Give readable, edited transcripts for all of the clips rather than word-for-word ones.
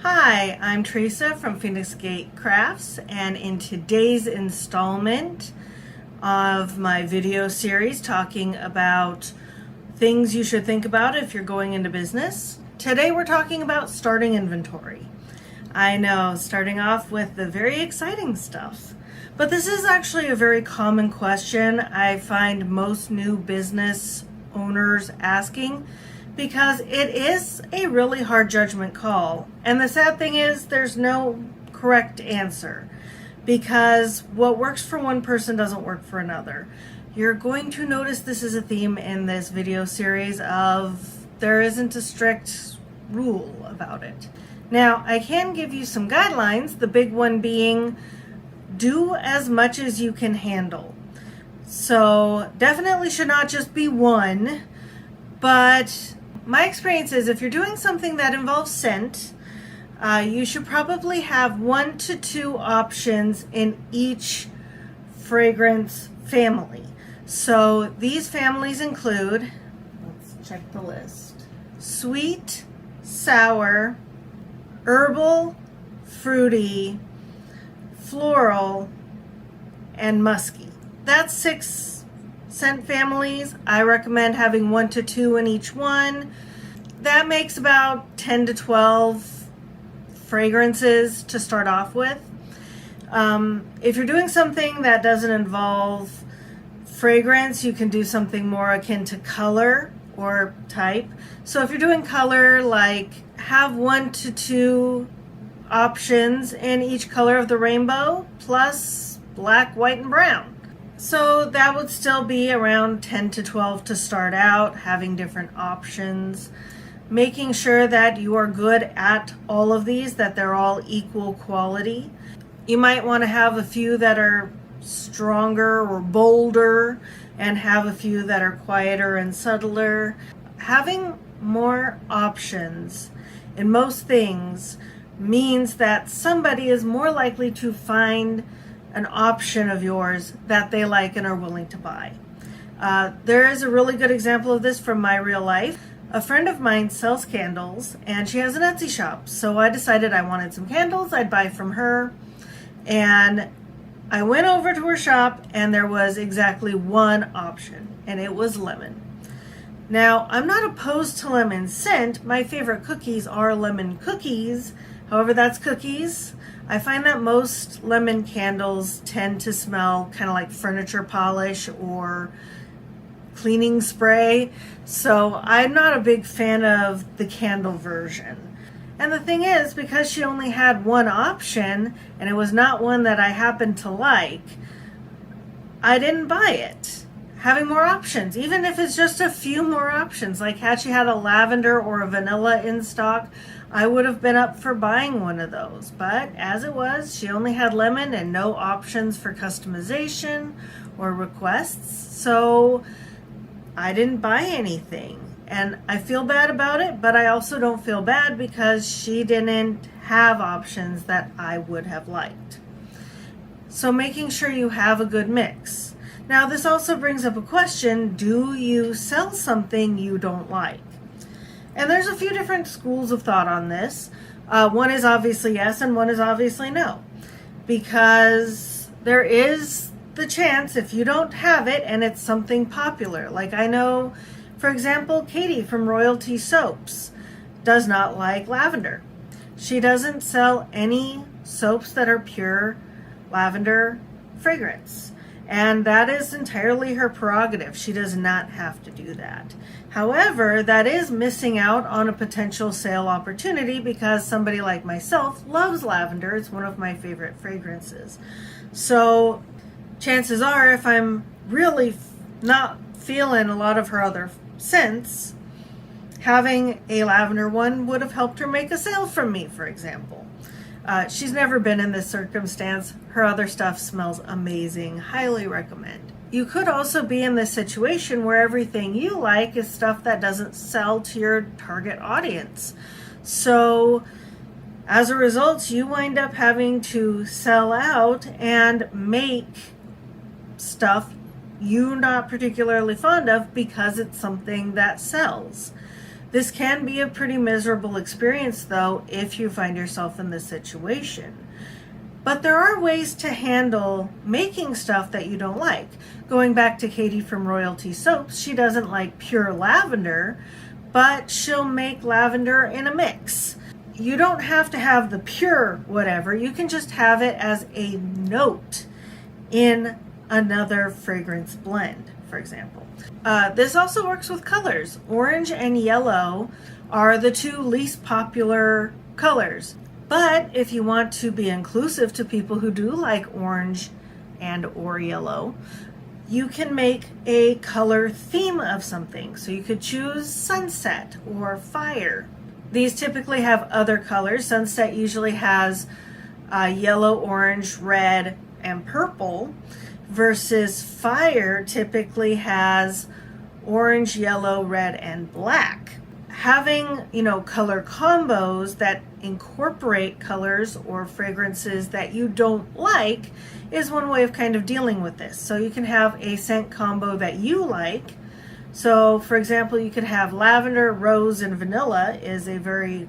Hi, I'm Teresa from Phoenix Gate Crafts, and in today's installment of my video series talking about things you should think about if you're going into business, today we're talking about starting inventory. I know, starting off with the very exciting stuff, but this is actually a very common question I find most new business owners asking, because it is a really hard judgment call. And the sad thing is there's no correct answer, because what works for one person doesn't work for another. You're going to notice this is a theme in this video series of there isn't a strict rule about it. Now, I can give you some guidelines, the big one being do as much as you can handle. So definitely should not just be one, but my experience is if you're doing something that involves scent, you should probably have 1 to 2 options in each fragrance family. So these families include, let's check the list, sweet, sour, herbal, fruity, floral, and musky. That's 6 scent families. I recommend having 1 to 2 in each one. That makes about 10 to 12 fragrances to start off with. If you're doing something that doesn't involve fragrance, you can do something more akin to color or type. So if you're doing color, like have 1 to 2 options in each color of the rainbow, plus black, white, and brown. So that would still be around 10 to 12 to start out, having different options, making sure that you are good at all of these, that they're all equal quality. You might want to have a few that are stronger or bolder and have a few that are quieter and subtler. Having more options in most things means that somebody is more likely to find an option of yours that they like and are willing to buy. There is a really good example of this from my real life. A friend of mine sells candles and she has an Etsy shop. So I decided I wanted some candles I'd buy from her. And I went over to her shop and there was exactly one option, and it was lemon. Now, I'm not opposed to lemon scent. My favorite cookies are lemon cookies. However, that's cookies. I find that most lemon candles tend to smell kind of like furniture polish or cleaning spray. So I'm not a big fan of the candle version. And the thing is, because she only had one option and it was not one that I happened to like, I didn't buy it. Having more options, even if it's just a few more options, like had she had a lavender or a vanilla in stock, I would have been up for buying one of those. But as it was, she only had lemon and no options for customization or requests. So I didn't buy anything. And I feel bad about it, but I also don't feel bad because she didn't have options that I would have liked. So making sure you have a good mix. Now, this also brings up a question: do you sell something you don't like? And there's a few different schools of thought on this. One is obviously yes, and one is obviously no. Because there is the chance if you don't have it and it's something popular. Like I know, for example, Katie from Royalty Soaps does not like lavender. She doesn't sell any soaps that are pure lavender fragrance. And that is entirely her prerogative. She does not have to do that. However, that is missing out on a potential sale opportunity because somebody like myself loves lavender. It's one of my favorite fragrances. So chances are, if I'm really not feeling a lot of her other scents, having a lavender one would have helped her make a sale from me, for example. She's never been in this circumstance. Her other stuff smells amazing. Highly recommend. You could also be in this situation where everything you like is stuff that doesn't sell to your target audience. So as a result, you wind up having to sell out and make stuff you're not particularly fond of because it's something that sells. This can be a pretty miserable experience, though, if you find yourself in this situation. But there are ways to handle making stuff that you don't like. Going back to Katie from Royalty Soaps, she doesn't like pure lavender, but she'll make lavender in a mix. You don't have to have the pure whatever. You can just have it as a note in another fragrance blend, for example. This also works with colors. Orange and yellow are the two least popular colors. But if you want to be inclusive to people who do like orange and or yellow, you can make a color theme of something. So you could choose sunset or fire. These typically have other colors. Sunset usually has yellow, orange, red, and purple, versus fire typically has orange, yellow, red, and black. Having, color combos that incorporate colors or fragrances that you don't like is one way of kind of dealing with this. So you can have a scent combo that you like. So for example, you could have lavender, rose, and vanilla is a very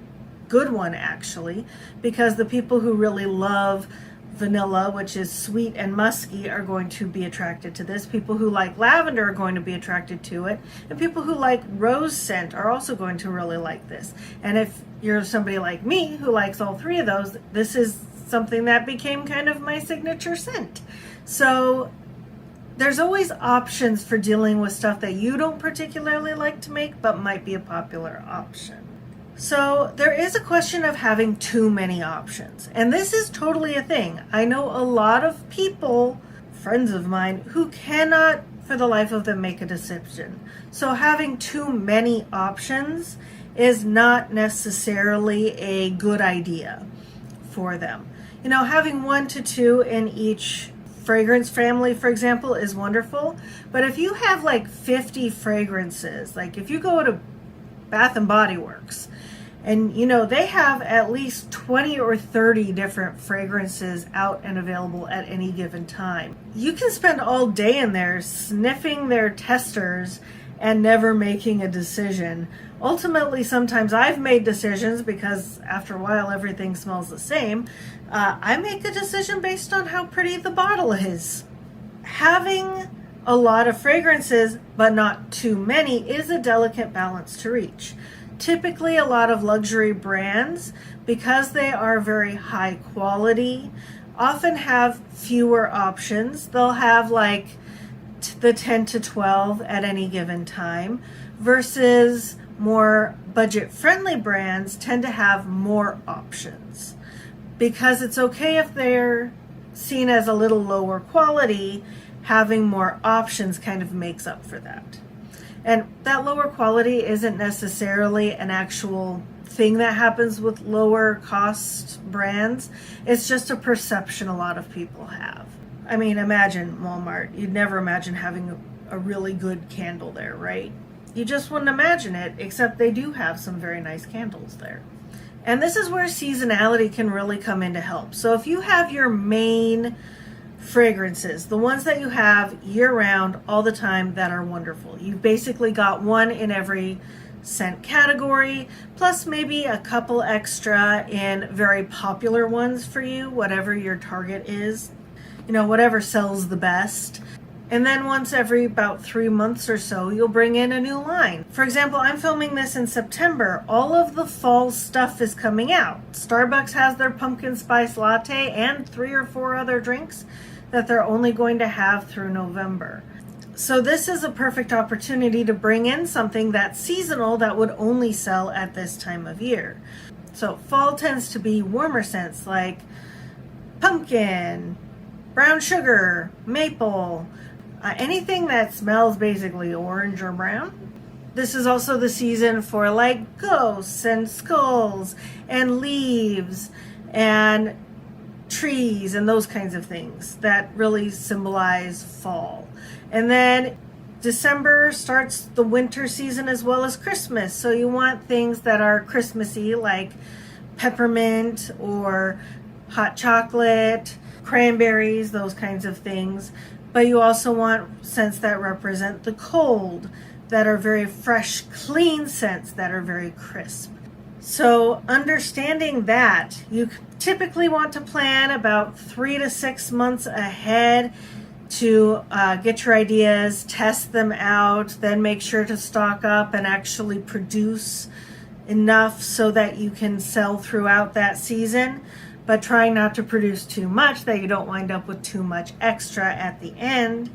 good one actually, because the people who really love vanilla, which is sweet and musky, are going to be attracted to this. People who like lavender are going to be attracted to it. And people who like rose scent are also going to really like this. And if you're somebody like me who likes all three of those, this is something that became kind of my signature scent. So there's always options for dealing with stuff that you don't particularly like to make, but might be a popular option. So there is a question of having too many options, and this is totally a thing. I know a lot of people, friends of mine, who cannot for the life of them make a decision. So having too many options is not necessarily a good idea for them. Having 1 to 2 in each fragrance family, for example, is wonderful. But if you have like 50 fragrances, like if you go to Bath and Body Works, and they have at least 20 or 30 different fragrances out and available at any given time. You can spend all day in there sniffing their testers and never making a decision. Ultimately, sometimes I've made decisions because after a while everything smells the same. I make a decision based on how pretty the bottle is. Having a lot of fragrances, but not too many, is a delicate balance to reach. Typically, a lot of luxury brands, because they are very high quality, often have fewer options. They'll have like the 10 to 12 at any given time, versus more budget-friendly brands tend to have more options. Because it's okay if they're seen as a little lower quality, having more options kind of makes up for that. And that lower quality isn't necessarily an actual thing that happens with lower cost brands. It's just a perception a lot of people have. I mean, imagine Walmart. You'd never imagine having a really good candle there, right? You just wouldn't imagine it, except they do have some very nice candles there. And this is where seasonality can really come in to help. So if you have your main fragrances, the ones that you have year-round, all the time, that are wonderful. You've basically got one in every scent category, plus maybe a couple extra in very popular ones for you, whatever your target is, whatever sells the best. And then once every about 3 months or so, you'll bring in a new line. For example, I'm filming this in September. All of the fall stuff is coming out. Starbucks has their pumpkin spice latte and 3 or 4 other drinks that they're only going to have through November. So this is a perfect opportunity to bring in something that's seasonal that would only sell at this time of year. So fall tends to be warmer scents like pumpkin, brown sugar, maple, anything that smells basically orange or brown. This is also the season for like ghosts and skulls and leaves and trees and those kinds of things that really symbolize fall. And then December starts the winter season as well as Christmas. So you want things that are Christmassy, like peppermint or hot chocolate, cranberries, those kinds of things. But you also want scents that represent the cold, that are very fresh, clean scents that are very crisp. So understanding that, you typically want to plan about 3 to 6 months ahead to get your ideas, test them out, then make sure to stock up and actually produce enough so that you can sell throughout that season, but trying not to produce too much that you don't wind up with too much extra at the end.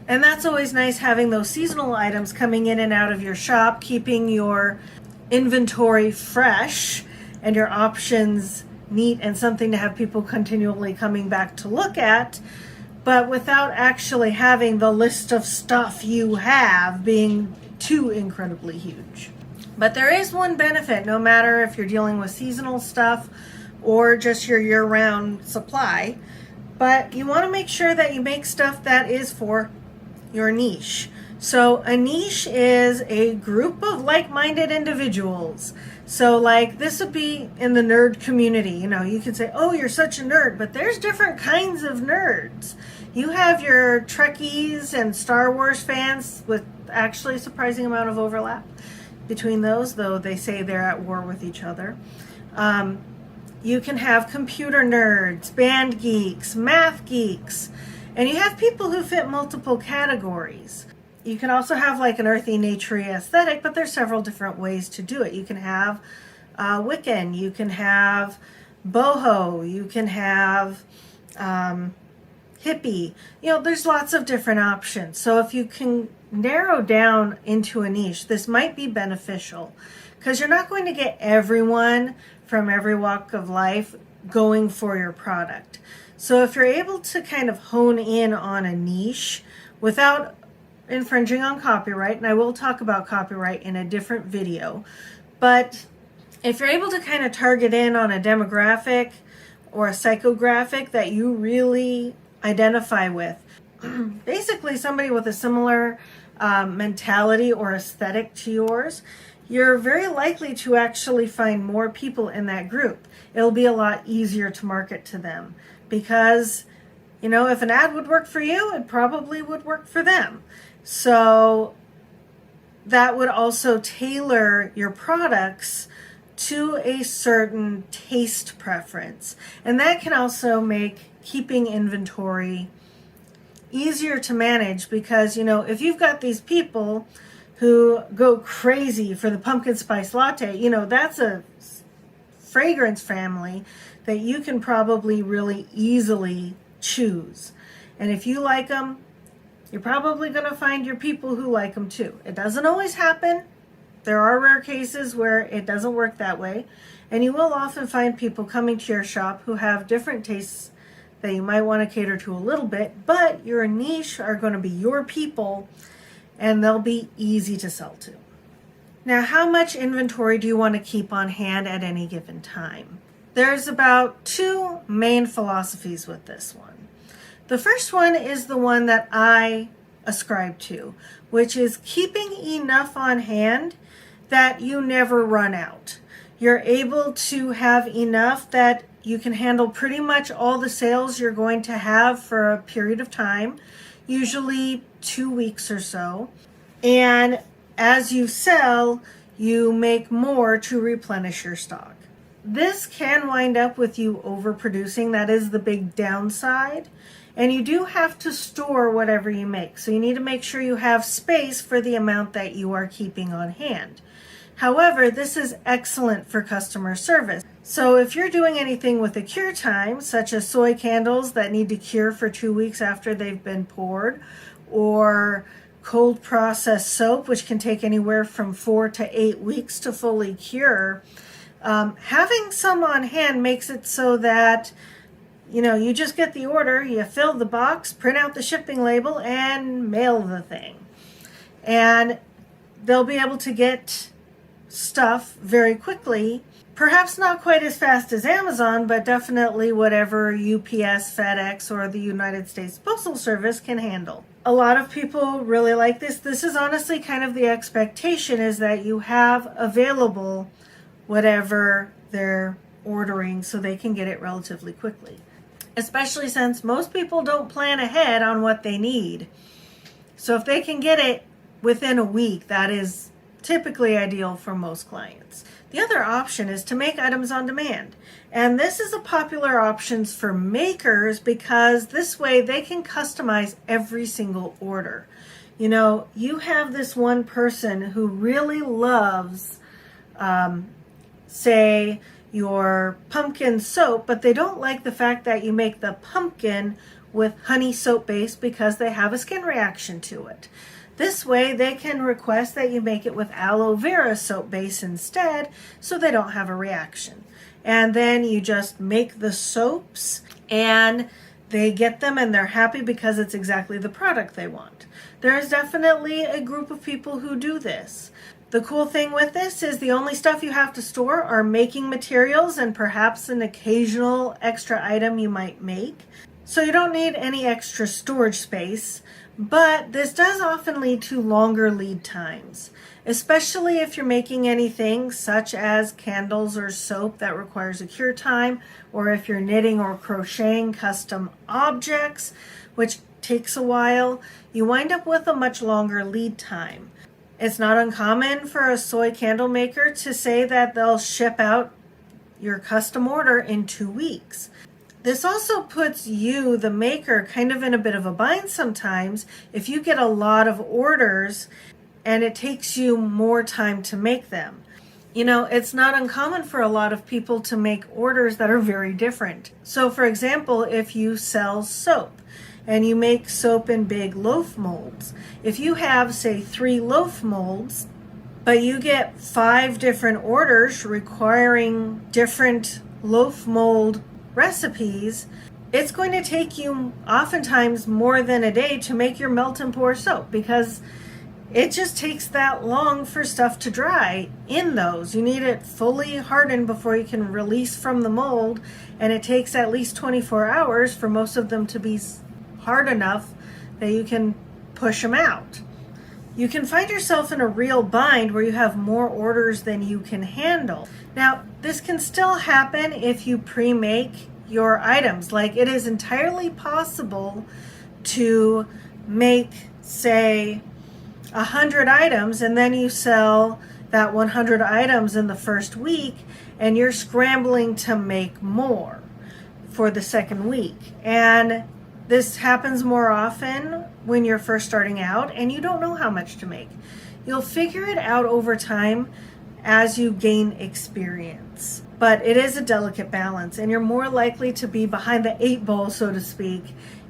And that's always nice, having those seasonal items coming in and out of your shop, keeping your inventory fresh and your options neat and something to have people continually coming back to look at, but without actually having the list of stuff you have being too incredibly huge. But there is one benefit, no matter if you're dealing with seasonal stuff or just your year-round supply, but you want to make sure that you make stuff that is for your niche. So a niche is a group of like-minded individuals. So like this would be in the nerd community. You know, you could say, oh, you're such a nerd, but there's different kinds of nerds. You have your Trekkies and Star Wars fans with actually a surprising amount of overlap between those, though they say they're at war with each other. You can have computer nerds, band geeks, math geeks, and you have people who fit multiple categories. You can also have like an earthy, naturey aesthetic, but there's several different ways to do it. You can have Wiccan, you can have boho, you can have hippie. You know, there's lots of different options. So if you can narrow down into a niche, this might be beneficial, because you're not going to get everyone from every walk of life going for your product. So if you're able to kind of hone in on a niche without infringing on copyright, and I will talk about copyright in a different video, but if you're able to kind of target in on a demographic or a psychographic that you really identify with, basically somebody with a similar mentality or aesthetic to yours, you're very likely to actually find more people in that group. It'll be a lot easier to market to them because, you know, if an ad would work for you, it probably would work for them. So that would also tailor your products to a certain taste preference. And that can also make keeping inventory easier to manage because, you know, if you've got these people who go crazy for the pumpkin spice latte, you know, that's a fragrance family that you can probably really easily choose. And if you like them, you're probably going to find your people who like them too. It doesn't always happen. There are rare cases where it doesn't work that way. And you will often find people coming to your shop who have different tastes that you might want to cater to a little bit, but your niche are going to be your people and they'll be easy to sell to. Now, how much inventory do you want to keep on hand at any given time? There's about 2 main philosophies with this one. The first one is the one that I ascribe to, which is keeping enough on hand that you never run out. You're able to have enough that you can handle pretty much all the sales you're going to have for a period of time, usually 2 weeks or so. And as you sell, you make more to replenish your stock. This can wind up with you overproducing. That is the big downside. And you do have to store whatever you make. So you need to make sure you have space for the amount that you are keeping on hand. However, this is excellent for customer service. So if you're doing anything with a cure time, such as soy candles that need to cure for 2 weeks after they've been poured, or cold processed soap, which can take anywhere from 4 to 8 weeks to fully cure, having some on hand makes it so that, you know, you just get the order, you fill the box, print out the shipping label, and mail the thing. And they'll be able to get stuff very quickly, perhaps not quite as fast as Amazon, but definitely whatever UPS, FedEx, or the United States Postal Service can handle. A lot of people really like this. This is honestly kind of the expectation, is that you have available whatever they're ordering so they can get it relatively quickly. Especially since most people don't plan ahead on what they need. So if they can get it within a week, that is typically ideal for most clients. The other option is to make items on demand. And this is a popular option for makers because this way they can customize every single order. You know, you have this one person who really loves, say, your pumpkin soap, but they don't like the fact that you make the pumpkin with honey soap base because they have a skin reaction to it. This way they can request that you make it with aloe vera soap base instead so they don't have a reaction. And then you just make the soaps and they get them and they're happy because it's exactly the product they want. There is definitely a group of people who do this. The cool thing with this is the only stuff you have to store are making materials and perhaps an occasional extra item you might make. So you don't need any extra storage space, but this does often lead to longer lead times, especially if you're making anything such as candles or soap that requires a cure time, or if you're knitting or crocheting custom objects, which takes a while, you wind up with a much longer lead time. It's not uncommon for a soy candle maker to say that they'll ship out your custom order in 2 weeks. This also puts you, the maker, kind of in a bit of a bind sometimes if you get a lot of orders and it takes you more time to make them. You know, it's not uncommon for a lot of people to make orders that are very different. So for example, if you sell soap and you make soap in big loaf molds, if you have, say, 3 loaf molds, but you get 5 different orders requiring different loaf mold recipes, it's going to take you oftentimes more than a day to make your melt and pour soap because it just takes that long for stuff to dry in those. You need it fully hardened before you can release from the mold, and it takes at least 24 hours for most of them to be hard enough that you can push them out. You can find yourself in a real bind where you have more orders than you can handle. Now, this can still happen if you pre-make your items. Like, it is entirely possible to make, say, 100 items and then you sell that 100 items in the first week and you're scrambling to make more for the second week. And this happens more often when you're first starting out and you don't know how much to make. You'll figure it out over time as you gain experience. But it is a delicate balance, and you're more likely to be behind the 8 ball, so to speak,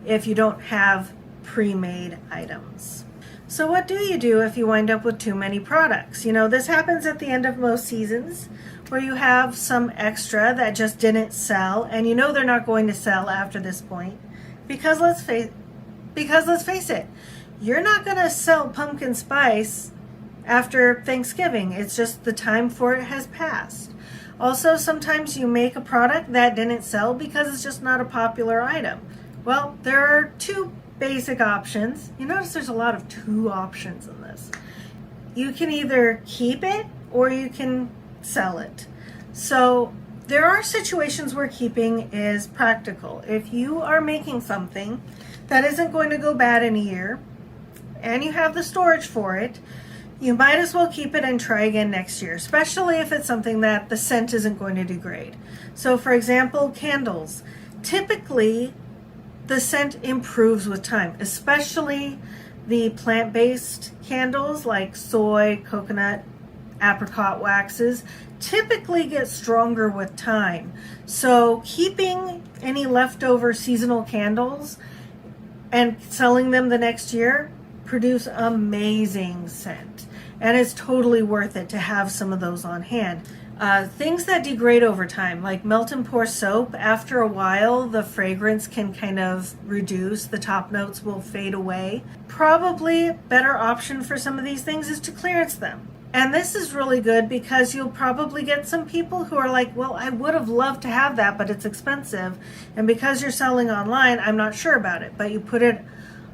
if you don't have pre-made items. So what do you do if you wind up with too many products? You know, this happens at the end of most seasons where you have some extra that just didn't sell, and you know they're not going to sell after this point. Because let's face it, you're not going to sell pumpkin spice after Thanksgiving. It's just the time for it has passed. Also, sometimes you make a product that didn't sell because it's just not a popular item. Well, there are 2 basic options. You notice there's a lot of 2 options in this. You can either keep it or you can sell it. So there are situations where keeping is practical. If you are making something that isn't going to go bad in a year and you have the storage for it, you might as well keep it and try again next year, especially if it's something that the scent isn't going to degrade. So for example, candles. Typically, the scent improves with time, especially the plant-based candles like soy, coconut, apricot waxes typically get stronger with time. So keeping any leftover seasonal candles and selling them the next year produce amazing scent. And it's totally worth it to have some of those on hand. Things that degrade over time, like melt and pour soap, after a while the fragrance can kind of reduce, the top notes will fade away. Probably a better option for some of these things is to clearance them. And this is really good because you'll probably get some people who are like, well, I would have loved to have that, but it's expensive. And because you're selling online, I'm not sure about it. But you put it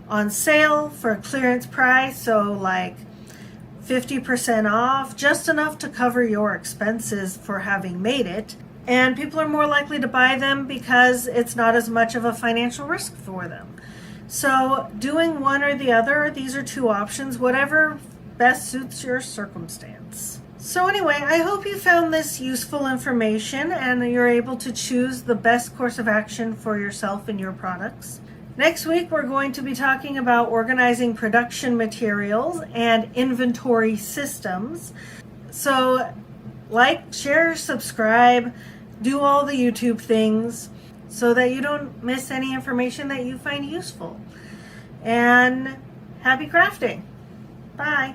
on sale for a clearance price, so like 50% off, just enough to cover your expenses for having made it. And people are more likely to buy them because it's not as much of a financial risk for them. So doing one or the other, these are two options, whatever best suits your circumstance. So anyway, I hope you found this useful information and you're able to choose the best course of action for yourself and your products. Next week, we're going to be talking about organizing production materials and inventory systems. So like, share, subscribe, do all the YouTube things so that you don't miss any information that you find useful. And happy crafting. Bye.